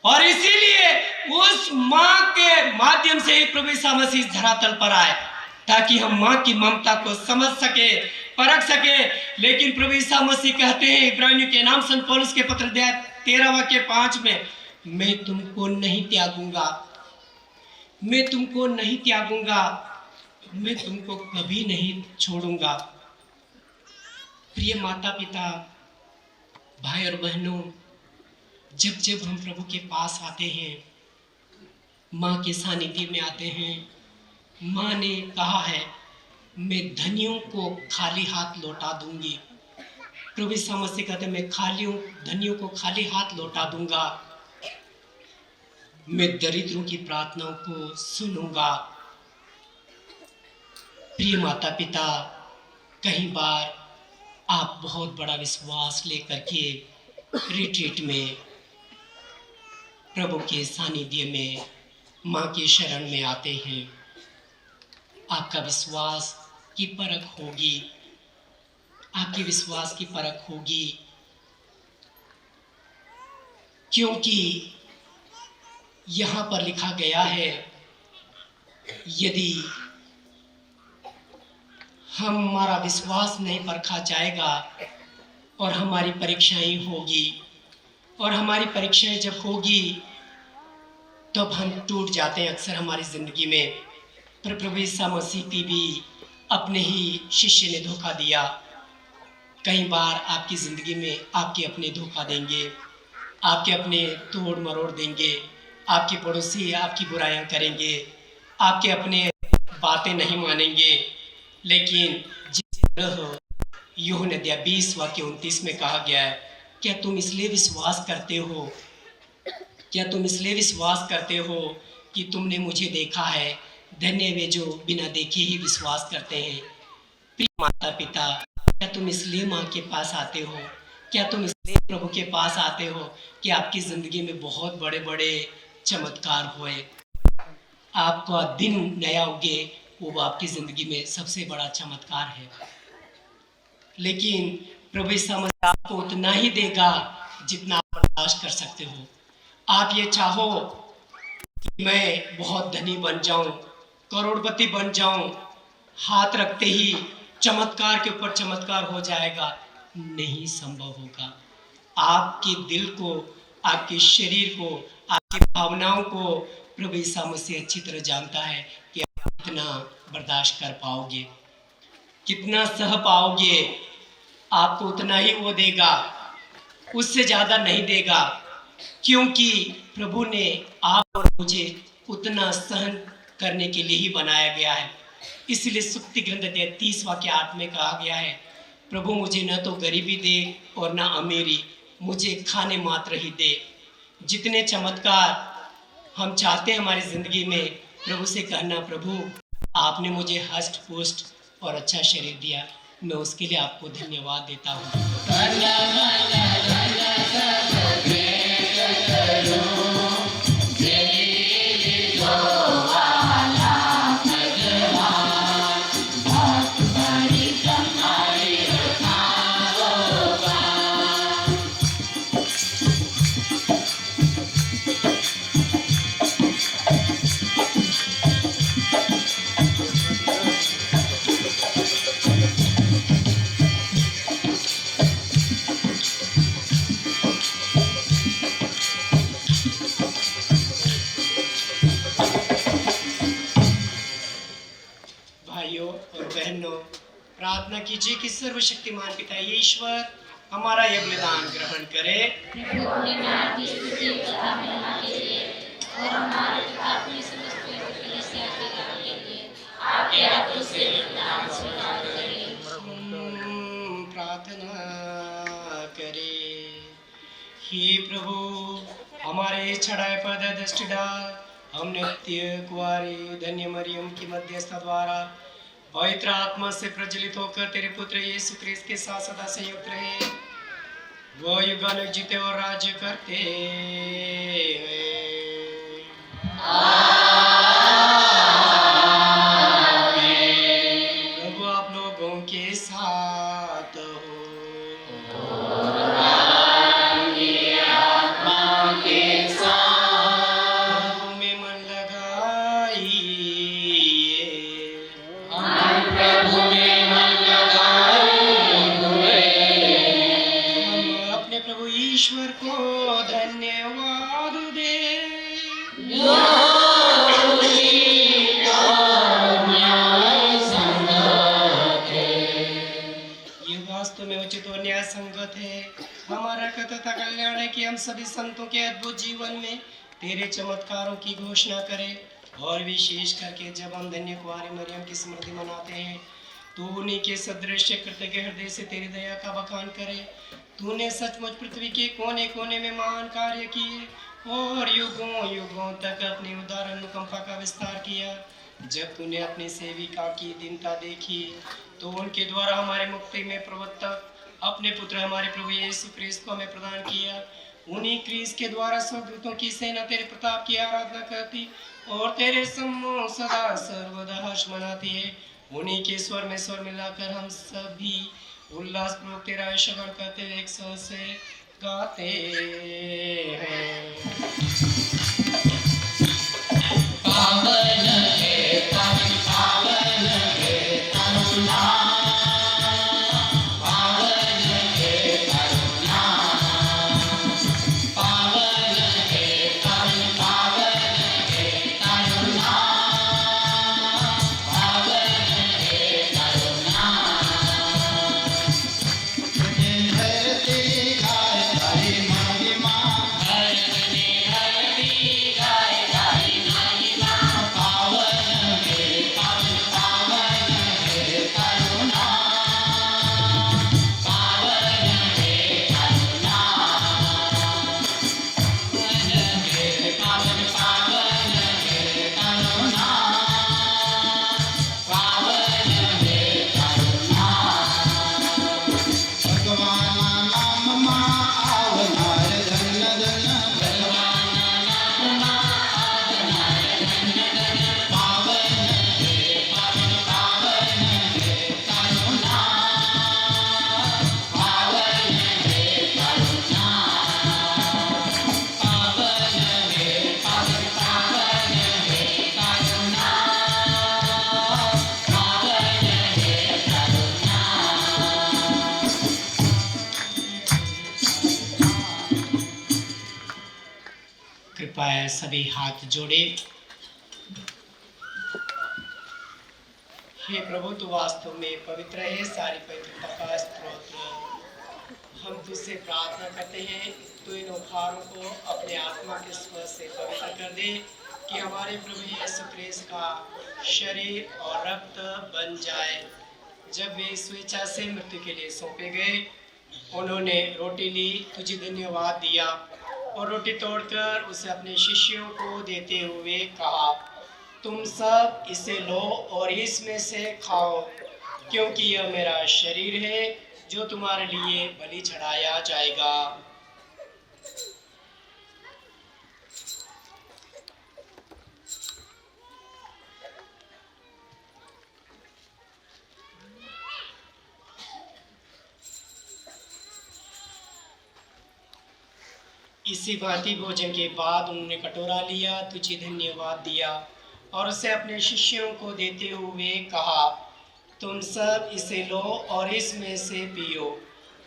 और इसीलिए उस माँ के माध्यम से ही प्रभु यीशु मसीह धरातल पर आए, ताकि हम माँ की ममता को समझ सके, परख सके। लेकिन प्रभु यीशु मसीह कहते हैं इब्रानियों के नाम संत पौलुस के पत्र 13 वाक्य 5 में, मैं तुमको नहीं त्यागूंगा, मैं तुमको नहीं त्यागूंगा, मैं तुमको कभी नहीं छोड़ूंगा। प्रिय माता पिता, भाई और बहनों, जब जब हम प्रभु के पास आते हैं, माँ के सानिध्य में आते हैं, माँ ने कहा है मैं धनियों को खाली हाथ लौटा दूंगी। प्रभु यीशु मसीह कहते मैं धनियों को खाली हाथ लौटा दूंगा, मैं दरिद्रों की प्रार्थनाओं को सुनूंगा। प्रिय माता पिता, कई बार आप बहुत बड़ा विश्वास लेकर के रिट्रीट में प्रभु के सानिध्य में माँ के शरण में आते हैं। आपका विश्वास की परख होगी, आपके विश्वास की परख होगी, क्योंकि यहाँ पर लिखा गया है यदि हमारा विश्वास नहीं परखा जाएगा और हमारी परीक्षाएं होगी, और हमारी परीक्षाएं जब होगी तब हम टूट जाते हैं अक्सर हमारी ज़िंदगी में। पर प्रभु यीशु मसीह की भी अपने ही शिष्य ने धोखा दिया। कई बार आपकी ज़िंदगी में आपके अपने धोखा देंगे, आपके अपने तोड़ मरोड़ देंगे, आपके पड़ोसी आपकी बुराइयां करेंगे, आपके अपने बातें नहीं मानेंगे, लेकिन जिस तरह यूहन्ना अध्याय 20 वाक्य 29 में कहा गया है, क्या तुम इसलिए विश्वास करते हो, क्या तुम इसलिए विश्वास करते हो कि तुमने मुझे देखा है? धन्य वे जो बिना देखे ही विश्वास करते हैं। प्रिय माता पिता, क्या तुम इसलिए माँ के पास आते हो, क्या तुम इसलिए प्रभु के पास आते हो कि आपकी ज़िंदगी में बहुत बड़े बड़े चमत्कार हुए, आपका दिन नया उगे, वो आपकी ज़िंदगी में सबसे बड़ा चमत्कार है। लेकिन प्रभु यीशु मसीह आपको उतना ही देगा जितना आप बर्दाश्त कर सकते हो। आप ये चाहो कि मैं बहुत धनी बन जाऊं, करोड़पति बन जाऊं, हाथ रखते ही चमत्कार के ऊपर चमत्कार हो जाएगा, नहीं संभव होगा। आपके दिल को, आपके शरीर को, आपकी भावनाओं को प्रभु यीशु मसीह अच्छी तरह जानता है कि आप कितना बर्दाश्त कर पाओगे, कितना सह पाओगे। आपको उतना ही वो देगा, उससे ज़्यादा नहीं देगा, क्योंकि प्रभु ने आप और मुझे उतना सहन करने के लिए ही बनाया गया है। इसलिए स्तुति ग्रंथ अध्याय 30 वाक्य 8 में कहा गया है, प्रभु मुझे न तो गरीबी दे और न अमीरी, मुझे खाने मात्र ही दे। जितने चमत्कार हम चाहते हैं हमारी ज़िंदगी में, प्रभु से कहना, प्रभु आपने मुझे हष्ट पुष्ट और अच्छा शरीर दिया, मैं उसके लिए आपको धन्यवाद देता हूँ। भाइयों और बहनों, प्रार्थना कीजिए कि सर्वशक्तिमान पिता ईश्वर हमारा यह बलिदान ग्रहण करे। प्रार्थना करे। हे प्रभु, हमारे छड़ाए पद दृष्टि डाल, हम नित्य कुंवारी धन्य मरियम की मध्यस्थ द्वारा पवित्र आत्मा से प्रज्वलित होकर तेरे पुत्र यीशु क्रिस्त के साथ सदा संयुक्त रहे, वो युगानुग जीते और राज्य करते हैं। प्रभु आप लोगों के साथ हो। प्रभु में मन लगाइए। हम अपने प्रभु ईश्वर को धन्यवाद दे। ये वास्तव में उचित और न्याय संगत है। हमारा तथा कल्याण है कि हम सभी संतों के अद्भुत जीवन में तेरे चमत्कारों की घोषणा करें, और विशेष करके जब हम धन्य कुंवारी मरियम की स्मृति मनाते हैं तो उन्हीं के सदृश कृतज्ञ हृदय से तेरी दया का बखान करें। तूने सचमुच पृथ्वी के कोने कोने में महान कार्य किए और युगों युगों तक अपनी उदार अनुकंपा का विस्तार किया। जब तूने अपनी सेविका की दीनता देखी तो उनके द्वारा हमारे मुक्ति में प्रवर्तक अपने पुत्र हमारे प्रभु यीशु क्रिस्त को हमें प्रदान किया। उन्हीं क्रिस्त के द्वारा स्वर्गदूतों की सेना तेरे प्रताप की आराधना करती और तेरे सम्मुख सदा सर्वदा हर्ष मनाती है। उन्हीं के स्वर में स्वर मिलाकर हम सभी उल्लास पूर्वक तेरा यशगान करते हुए एक स्वर से गाते हैं। पावन है पावन पावन है करुणा, पावन है करुणा, पावन है पावन पावन है करुणा, पावन है करुणा। धरती गाय हरि महिमा, धरती धरती आए सभी हाथ जोड़े। हे प्रभु, तू वास्तव में पवित्र है, सारी पवित्रता का स्रोत। हम तुझसे प्रार्थना करते हैं, तू इन उपहारों को अपने आत्मा के स्पर्श से पवित्र कर दे, कि हमारे प्रभु यीशु ख्रिस्त का शरीर और रक्त बन जाए। जब वे स्वेच्छा से मृत्यु के लिए सौंपे गए, उन्होंने रोटी ली, तुझे धन्यवाद दिया और रोटी तोड़कर उसे अपने शिष्यों को देते हुए कहा, तुम सब इसे लो और इसमें से खाओ, क्योंकि यह मेरा शरीर है जो तुम्हारे लिए बलि चढ़ाया जाएगा। इसी भांति भोजन के बाद उन्होंने कटोरा लिया, तुझे धन्यवाद दिया और उसे अपने शिष्यों को देते हुए कहा, तुम सब इसे लो और इसमें से पियो,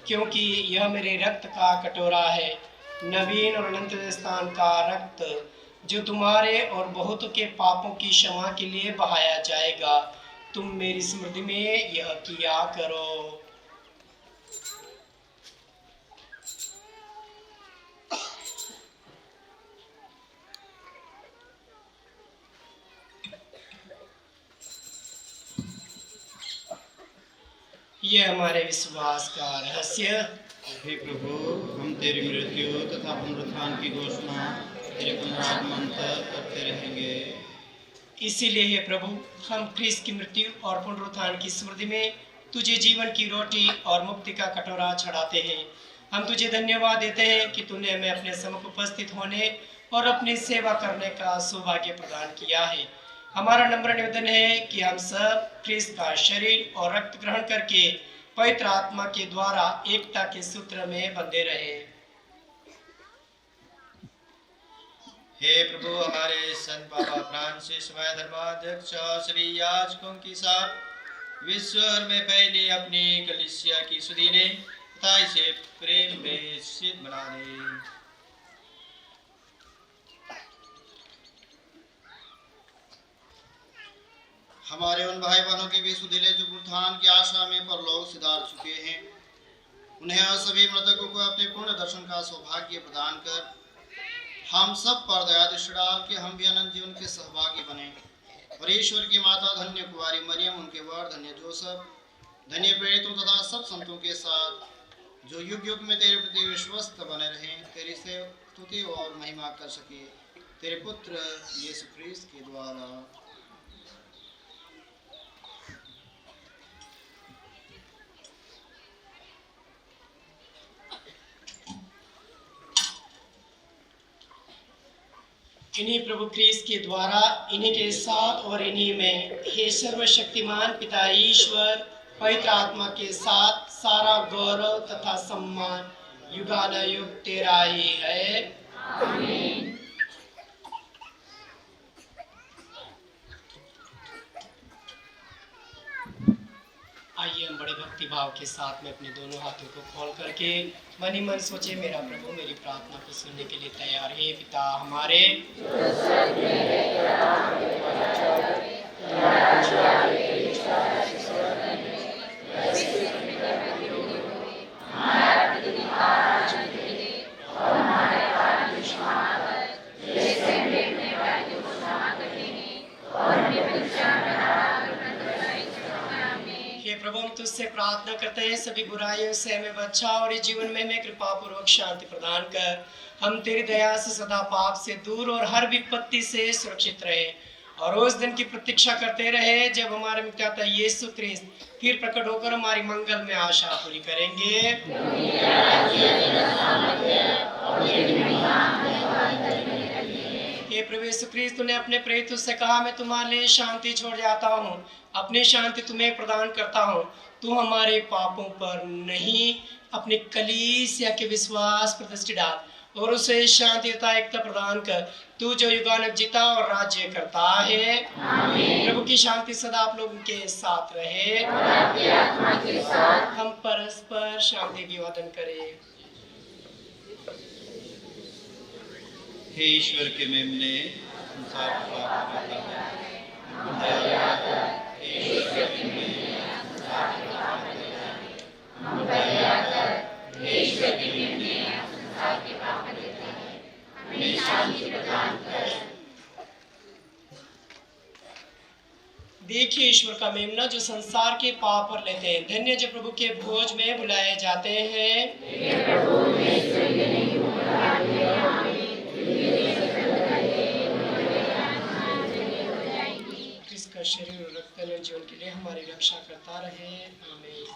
क्योंकि यह मेरे रक्त का कटोरा है, नवीन और अनंत स्थान का रक्त, जो तुम्हारे और बहुतों के पापों की क्षमा के लिए बहाया जाएगा। तुम मेरी स्मृति में यह किया करो। ये हमारे विश्वास का रहस्य। हे प्रभु, हम तेरी मृत्यु तथा पुनरुत्थान की घोषणा तेरे पुनरागमन तक करते रहेंगे। इसीलिए हे प्रभु, हम ख्रिस्त की मृत्यु और पुनरुत्थान की स्मृति में तुझे जीवन की रोटी और मुक्ति का कटोरा चढ़ाते हैं। हम तुझे धन्यवाद देते हैं कि तूने हमें अपने सम्मुख उपस्थित होने और अपनी सेवा करने का सौभाग्य प्रदान किया है। हमारा नम्र निवेदन है कि हम सब ख्रिस्त का शरीर और रक्त ग्रहण करके पवित्र आत्मा के द्वारा एकता के सूत्र में बंधे रहे। हे प्रभु, हमारे संत बाबा फ्रांसिस धर्माध्यक्ष और सभी याजकों के साथ विश्व में पहले अपनी कलीसिया की सुधि ले तथा इसे प्रेम में सिद्ध बना दे। हमारे उन भाई बहनों के भी सुधि ले जो पुनरुत्थान की आशा में परलोक सिधार चुके हैं, उन्हें और सभी मृतकों को अपने पूर्ण दर्शन का सौभाग्य प्रदान कर हम सब पर दया दृष्टि डाल के हम भी अनंत जीवन के सहभागी बने। और ईश्वर की माता धन्य कुंवारी मरियम, उनके वर धन्य जोसेफ, धन्य प्रेरितों तथा सब संतों के साथ जो युग युग में तेरे प्रति विश्वस्त बने रहें, तेरी से स्तुति और महिमा कर सके, तेरे पुत्र यीशु ख्रिस्त के द्वारा। इन्हीं प्रभु ख्रिस्त के द्वारा, इन्हीं के साथ और इन्हीं में हे सर्वशक्तिमान पिता ईश्वर, पवित्र आत्मा के साथ सारा गौरव तथा सम्मान युगानुयुग तेरा ही है। आमीन। आइए हम बड़े भक्ति भाव के साथ में अपने दोनों हाथों को खोल करके मन ही मन सोचे, मेरा प्रभु मेरी प्रार्थना को सुनने के लिए तैयार है। पिता हमारे प्रभु, हम तुझसे प्रार्थना करते हैं, सभी बुराइयों से हमें बचा और इस जीवन में हमें कृपा पूर्वक शांति प्रदान कर। हम तेरी दया से सदा पाप से दूर और हर विपत्ति से सुरक्षित रहे और उस दिन की प्रतीक्षा करते रहे जब हमारे मुक्तिदाता यीशु ख्रिस्त फिर प्रकट होकर हमारी मंगल में आशा पूरी करेंगे। हे प्रभु यीशु ख्रिस्त ने अपने प्रेरितों से कहा, मैं तुम्हारे लिए शांति छोड़ जाता हूँ, अपनी शांति तुम्हें प्रदान करता हूँ। तू हमारे पापों पर नहीं, अपनी कलीसिया के विश्वास पर दृष्टि डाल और उसे शांति तथा एकता प्रदान कर। तू जो युगानुयुग जीता और राज्य करता है। प्रभु की शांति सदा आप लोगों के साथ रहे और आपकी आत्मा के साथ। हम परस्पर शांति अभिवादन करें। हे ईश्वर के मेमने, संसार को पाप करता है, दया कर। हे ईश्वर के मेमने, संसार को पाप करता है, दया कर। हे ईश्वर के मेमने, संसार के पाप करता है, हमें शांति प्रदान कर। देखिए ईश्वर का मेमना जो संसार के पाप पर लेते हैं। धन्य जो प्रभु के भोज में बुलाए जाते हैं। इसका शरीर और रक्त जीवन के लिए हमारी रक्षा करता रहे। आमीन।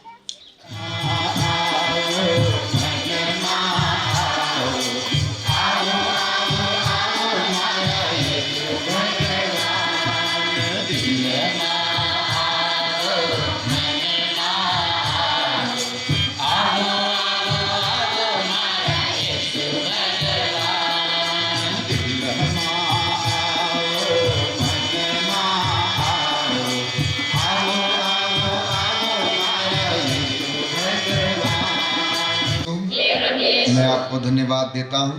मैं आपको धन्यवाद देता हूँ।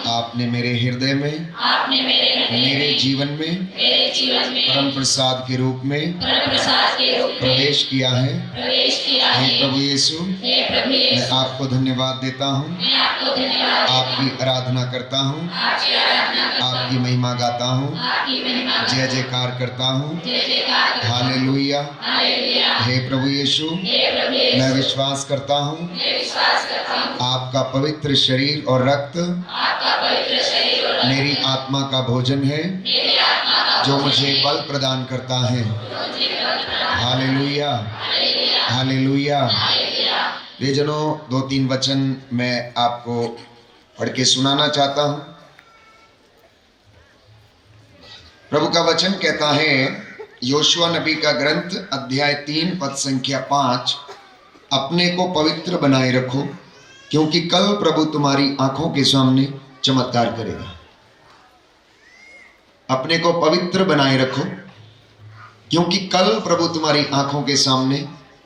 आपने मेरे हृदय में, मेरे जीवन में परम प्रसाद के रूप में प्रवेश किया है। हे प्रभु यीशु, मैं आपको धन्यवाद देता हूँ। आपकी आराधना करता हूँ, आपकी महिमा गाता हूँ, जय जयकार करता हूँ। हालेलुया। हे प्रभु यीशु, मैं विश्वास करता हूँ आपका पवित्र शरीर और रक्त मेरी आत्मा का भोजन है, जो मुझे बल प्रदान करता है। Hallelujah, hallelujah. प्रियजनों, 2-3 वचन मैं आपको पढ़ के सुनाना चाहता हूँ। प्रभु का वचन कहता है, योशुआ नबी का ग्रंथ अध्याय 3 पद संख्या 5, अपने को पवित्र बनाए रखो, क्योंकि कल प्रभु तुम्हारी आंखों के सामने चमत्कार करेगा। अपने को पवित्र बनाए रखो, क्योंकि कल प्रभु तुम्हारी आंखों के सामने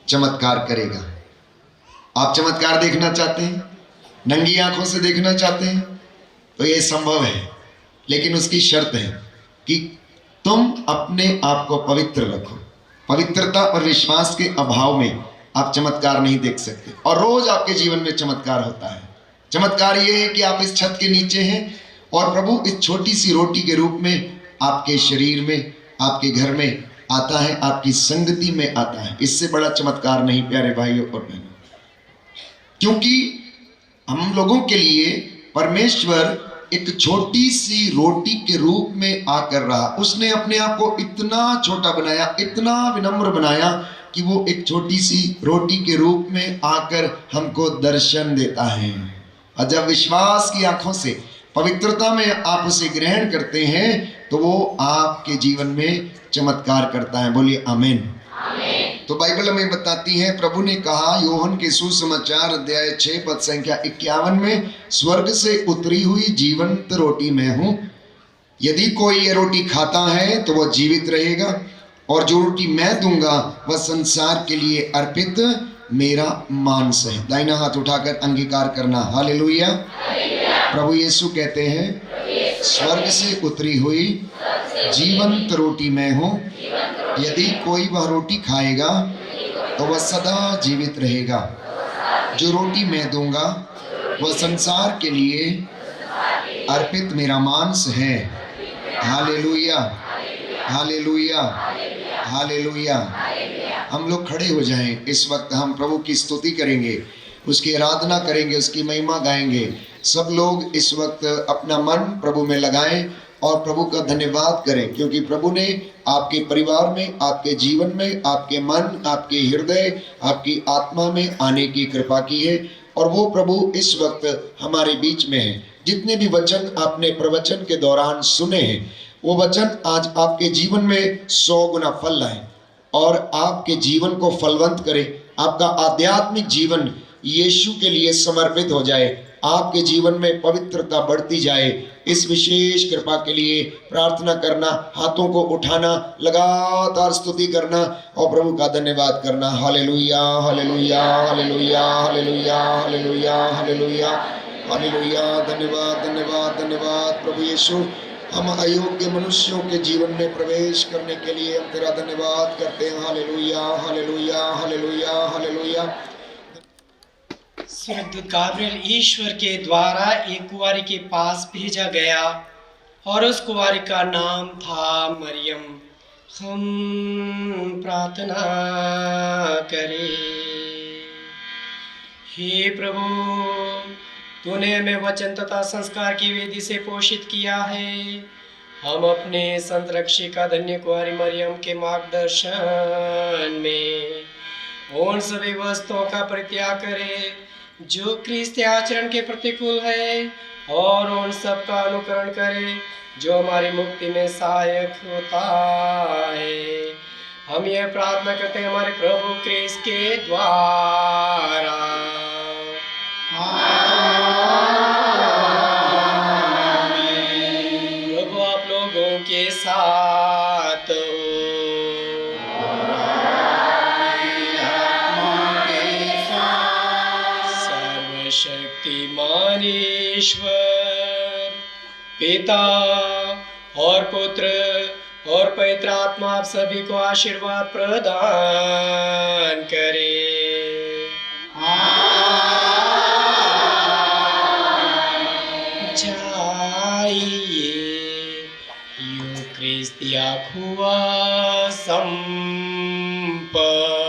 चमत्कार करेगा। आप चमत्कार देखना चाहते हैं, नंगी आंखों से देखना चाहते हैं, तो यह संभव है, लेकिन उसकी शर्त है कि तुम अपने आप को पवित्र रखो। पवित्रता और विश्वास के अभाव में आप चमत्कार नहीं देख सकते, और रोज आपके जीवन में चमत्कार होता है। चमत्कार ये है कि आप इस छत के नीचे हैं और प्रभु इस छोटी सी रोटी के रूप में आपके शरीर में, आपके घर में आता है, आपकी संगति में आता है। इससे बड़ा चमत्कार नहीं प्यारे भाइयों और बहनों, क्योंकि हम लोगों के लिए परमेश्वर एक छोटी सी रोटी के रूप में आकर रहा। उसने अपने आप को इतना छोटा बनाया, इतना विनम्र बनाया कि वो एक छोटी सी रोटी के रूप में आकर हमको दर्शन देता है। और जब विश्वास की आंखों से पवित्रता में आप उसे ग्रहण करते हैं, तो वो आपके जीवन में चमत्कार करता है। बोलिए आमीन। तो बाइबल हमें बताती है, प्रभु ने कहा योहन के सुसमाचार अध्याय 6 पद संख्या 51 में, स्वर्ग से उतरी हुई जीवंत रोटी मैं हूं। यदि कोई ये रोटी खाता है तो वह जीवित रहेगा, और जो रोटी मैं दूंगा वह संसार के लिए अर्पित मेरा मांस है। दाहिना हाथ उठाकर अंगीकार करना। हालेलुया। प्रभु यीशु कहते हैं, स्वर्ग से उतरी हुई जीवंत रोटी मैं हूं। यदि कोई वह रोटी खाएगा तो वह सदा जीवित रहेगा। जो रोटी मैं दूंगा वह संसार के लिए अर्पित मेरा मांस है। Hallelujah, hallelujah, hallelujah. हम लोग खड़े हो जाएं। इस वक्त हम प्रभु की स्तुति करेंगे, उसकी आराधना करेंगे, उसकी महिमा गाएंगे। सब लोग इस वक्त अपना मन प्रभु में लगाएं और प्रभु का धन्यवाद करें, क्योंकि प्रभु ने आपके परिवार में, आपके जीवन में, आपके मन, आपके हृदय, आपकी आत्मा में आने की कृपा की है। और वो प्रभु इस वक्त हमारे बीच में है। जितने भी वचन आपने प्रवचन के दौरान सुने हैं, वो वचन आज आपके जीवन में 100 गुना फल लाए और आपके जीवन को फलवंत करे। आपका आध्यात्मिक जीवन यीशु के लिए समर्पित हो जाए, आपके जीवन में पवित्रता बढ़ती जाए। इस विशेष कृपा के लिए प्रार्थना करना, हाथों को उठाना, लगातार स्तुति करना और प्रभु का धन्यवाद करना। Hallelujah, hallelujah, hallelujah, hallelujah, hallelujah, hallelujah. Hallelujah. धन्यवाद धन्यवाद धन्यवाद प्रभु यीशु। हम अयोग्य मनुष्यों के जीवन में प्रवेश करने के लिए हम तेरा धन्यवाद करते हैं। Hallelujah hallelujah hallelujah hallelujah. स्वर्गदूत गाब्रिएल ईश्वर के द्वारा एक कुंवारी के पास भेजा गया और उस कुंवारी का नाम था मरियम। हम प्रार्थना करें। हे प्रभु, तूने हमें वचन तथा संस्कार की विधि से पोषित किया है। हम अपने संत रक्षिका धन्य कुंवारी मरियम के मार्गदर्शन में उन सभी वस्तुओं का परित्याग करें जो क्रिस्त आचरण के प्रतिकूल है, और उन सब का अनुकरण करें जो हमारी मुक्ति में सहायक होता है। हम यह प्रार्थना करते हैं हमारे प्रभु क्रिस्त के द्वारा। प्रभु आप लोगों के साथ सर्वशक्तिमान ईश्वर पिता और पुत्र और पवित्र आत्मा आप सभी को आशीर्वाद प्रदान करे। जाइए, यूक्रिस्तिया हुआ संपन्न।